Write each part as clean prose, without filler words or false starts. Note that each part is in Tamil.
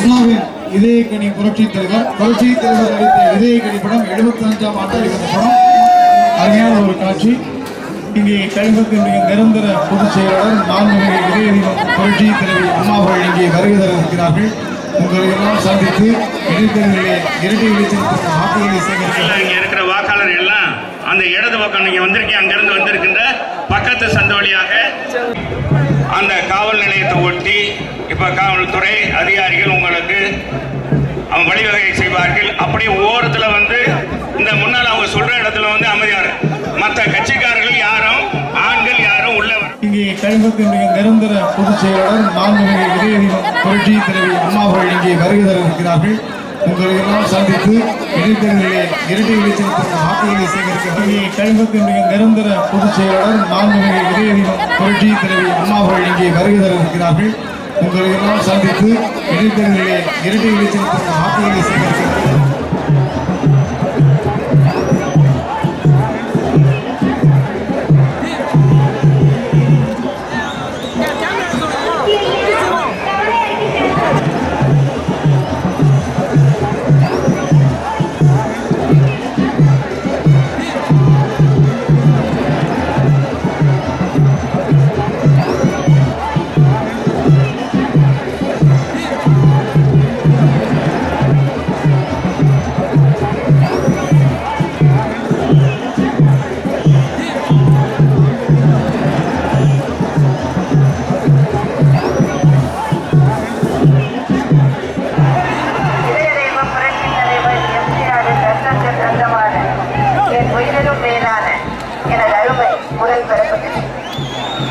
அண்ணாவின் இதயக்கனி புரட்சித் தலைவர் நடித்த இதயக்கனி படம் 75ஆம் ஆண்டு வெளிவந்த படம். அருமையான ஒரு காட்சி. இங்கே கழகத்தினுடைய நிரந்தர பொதுச் செயலாளர் மாண்புமிகு இதய புரட்சித் தலைவி அம்மா அவர்கள் இங்கே வருகை தர இருக்கிறார்கள். உங்களை எல்லாம் சந்தித்து இடைத்தேர்தலிலே இரட்டை இடைத்தேர்தல் வாக்குகளை சேகரிக்கிறார். இங்கே இருக்கிற வாக்காளர் எல்லாம் அந்த இடது பக்கம் நீங்க வந்திருக்கீங்க, அங்கிருந்து வந்திருக்கின்ற பக்கத்து சந்த வழியாக அந்த காவல் நிலையத்தை ஒட்டி இப்ப காவல்துறை அதிகாரிகள் உங்களுக்கு வழிவகை செய்வார்கள். அப்படியே ஓரத்துல வந்து இந்த முன்னால் அவங்க சொல்ற இடத்துல வந்து அமைதியாரு, மற்ற கட்சிக்காரர்கள் யாரும் ஆண்கள் யாரும் உள்ளவர். இங்கே கழகத்தினுடைய நிரந்தர பொதுச் செயலாளர் மாண்புமிகு இதய புரட்சித் தலைவி அம்மா அவர்கள் இங்கே வருகை தர இருக்கிறார்கள். உங்களை எல்லாம் சந்தித்து இடைத்தேர்தலிலே இரட்டை இடைத்தேர்தல் வாக்குகளை சேகரிக்கிறார். இங்கே கழகத்தினுடைய நிரந்தர பொதுச் செயலாளர் மாண்புமிகு இதய புரட்சித் தலைவி அம்மா அவர்கள் இங்கே வருகை தர இருக்கிறார்கள். உங்களை எல்லாம் சந்தித்து இடைத்தேர்தலிலே இரட்டை இடைத்தேர்தல் வாக்குகளை சேகரிக்கிறார்.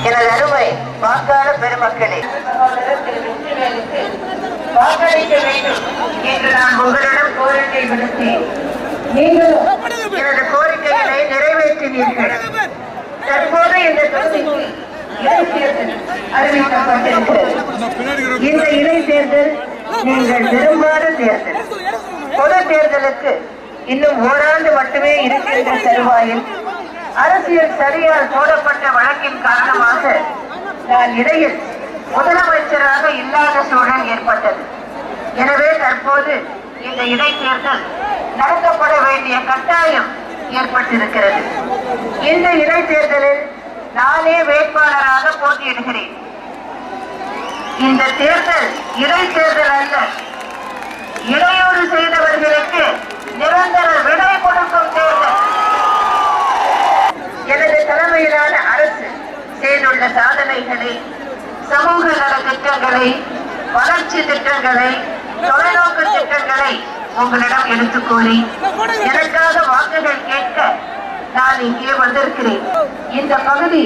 எனது அருமை வாக்காளர் பெருமக்களே, வாக்களிக்க வேண்டும் என்று நான் உங்களிடம் கோரிக்கை விடுத்தேன். நீங்களும் எனது கோரிக்கைகளை நிறைவேற்றினீர்கள். தற்போது இந்த தொகுதிக்கு இடைத்தேர்தல் அறிவிக்கப்பட்டிருக்கிறது. இந்த இடைத்தேர்தல் நீங்கள் விரும்பாத தேர்தல். பொது தேர்தலுக்கு இன்னும் ஓராண்டு மட்டுமே இருக்கின்ற தருவாயில் அரசியல் சரியால் போடப்பட்ட வழக்கின் காரணமாக நான் இடையில் முதலமைச்சராக இல்லாத சூழல் ஏற்பட்டது. எனவே தற்போது இந்த இடைத்தேர்தல் நடத்தப்பட வேண்டிய கட்டாயம் ஏற்பட்டிருக்கிறது. இந்த இடைத்தேர்தலில் நானே வேட்பாளராக போட்டியிடுகிறேன். இந்த தேர்தல் இடைத்தேர்தல் அல்ல, இடையூறு செய்தவர்களுக்கு நிரந்தர விடை கொடுக்கும் தேர்தல். எனது தலைமையிலான அரசு செய்துள்ள சாதனைகளை, சமூக நல திட்டங்களை, வளர்ச்சி திட்டங்களை, தொலைநோக்கு திட்டங்களை உங்களிடம் எடுத்துக் கூறி எனக்காக வாக்குகள் கேட்க நான் இங்கே வந்திருக்கிறேன். இந்த பகுதி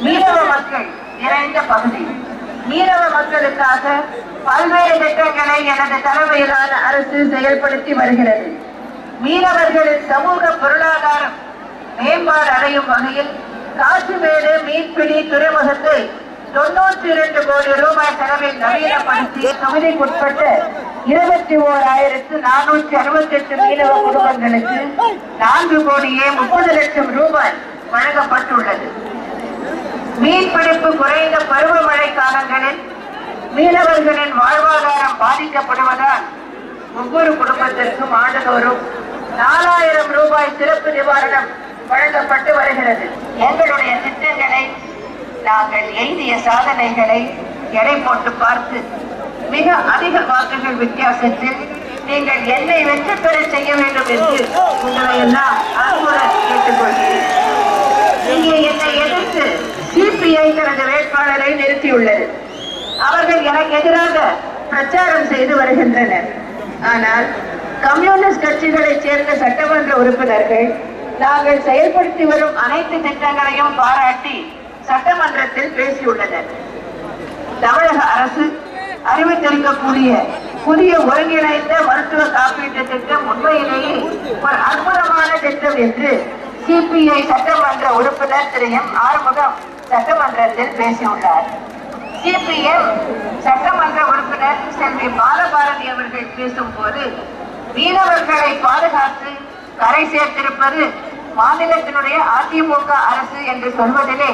மீனவ மக்கள் நிறைந்த பகுதி. மீனவ மக்களுக்காக பல்வேறு திட்டங்களை எனது தலைமையிலான அரசு செயல்படுத்தி வருகிறது. மீனவர்களின் சமூக பொருளாதாரம் மேம்பாடு அடையும் வகையில் காசிமேடு மீன்பிடி துறைமுகத்தை 92 கோடி ரூபாய் செலவில் நவீனப்படுத்தி தொகுதிக்குட்பட்ட 21,468 மீனவ குடும்பங்களுக்கு 4 கோடியே 30 லட்சம் ரூபாய் வழங்கப்பட்டுள்ளது. மீன்பிடிப்பு குறைந்த பருவமழை காலங்களில் மீனவர்களின் வாழ்வாதாரம் பாதிக்கப்படுவதால் ஒவ்வொரு குடும்பத்திற்கும் ஆண்டுதோறும் 4,000 ரூபாய் சிறப்பு நிவாரணம் வழங்கப்பட்டு வருகிறது. எங்களுடைய திட்டங்களை, நாங்கள் எய்திய சாதனைகளை எடை போட்டு பார்த்து மிக அதிக வாக்குகள் வித்தியாசத்தில் நீங்கள் என்னை வெற்றி பெற செய்ய வேண்டும் என்று உங்களை எல்லாம் அன்புடன் கேட்டுக்கொள்கிறேன். இங்கே என்னை எதிர்த்து சிபிஐ தனது வேட்பாளரை நிறுத்தியுள்ளது. அவர்கள் எனக்கு எதிராக பிரச்சாரம் செய்து வருகின்றனர். ஆனால் கம்யூனிஸ்ட் கட்சிகளைச் சேர்ந்த சட்டமன்ற உறுப்பினர்கள் நாங்கள் செயல்படுத்தி வரும் அனைத்து திட்டங்களையும் பாராட்டி சட்டமன்றத்தில் பேசியுள்ளனர். தமிழக அரசு அறிவித்திருக்கக்கூடிய புதிய ஒருங்கிணைந்த மருத்துவ காப்பீட்டு திட்டம் உண்மையிலேயே ஒரு அற்புதமான திட்டம் என்று சிபிஐ சட்டமன்ற உறுப்பினர் திரு எம் ஆறுமுகம் சட்டமன்றத்தில் பேசியுள்ளார். சிபிஎம் சட்டமன்ற உறுப்பினர் செல்வி பாலபாரதி அவர்கள் பேசும் போது மீனவர்களை பாதுகாத்து கரை சேர்த்திருப்பது மாநிலத்தினுடைய அதிமுக அரசு என்று சொல்வதிலே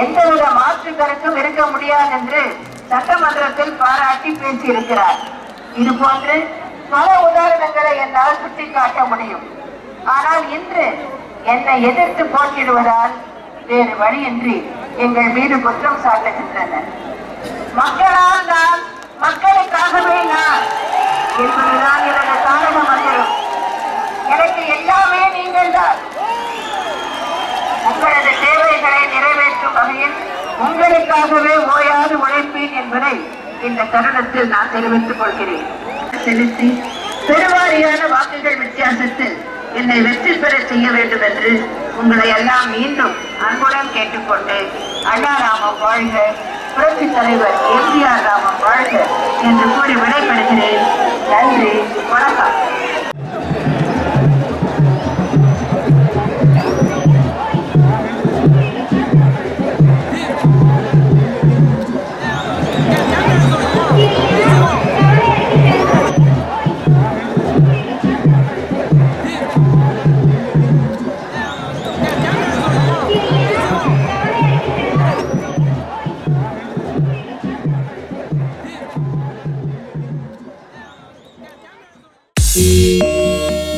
எந்தவித மாற்று கருத்தும் இருக்க முடியாது என்று சட்டமன்றத்தில் பாராட்டி பேசியிருக்கிறார். இது போன்று பல உதாரணங்களை என்னால் சுட்டிக்காட்ட முடியும். ஆனால் இன்று என்னை எதிர்த்து போட்டியிடுவதால் வேறு வழியின்றி எங்கள் மீது குற்றம் சாட்டுகின்றனர். மக்களால் நான், மக்களுக்காகவே நான் என்பதுதான் எனது தாரக மந்திரம். எனக்கு எல்லாமே நீங்கள் தான். உங்களது தேவைகளை நிறைவேற்றும் வகையில் உங்களுக்காகவே ஓயாது உழைப்பேன் என்பதை இந்த தருணத்தில் நான் தெரிவித்துக் கொள்கிறேன். செலுத்தி பெருவாரியான வாக்குகள் வித்தியாசத்தில் என்னை வெற்றி பெற செய்ய வேண்டும் என்று உங்களை எல்லாம் மீண்டும் அன்புடன் கேட்டுக்கொண்டு அண்ணா ராமம் வாழ்க, புரட்சி தலைவர் எம்ஜிஆர் ராமம் வாழ்க என்று கூறி விடைபெறுகிறேன். நன்றி, வணக்கம்.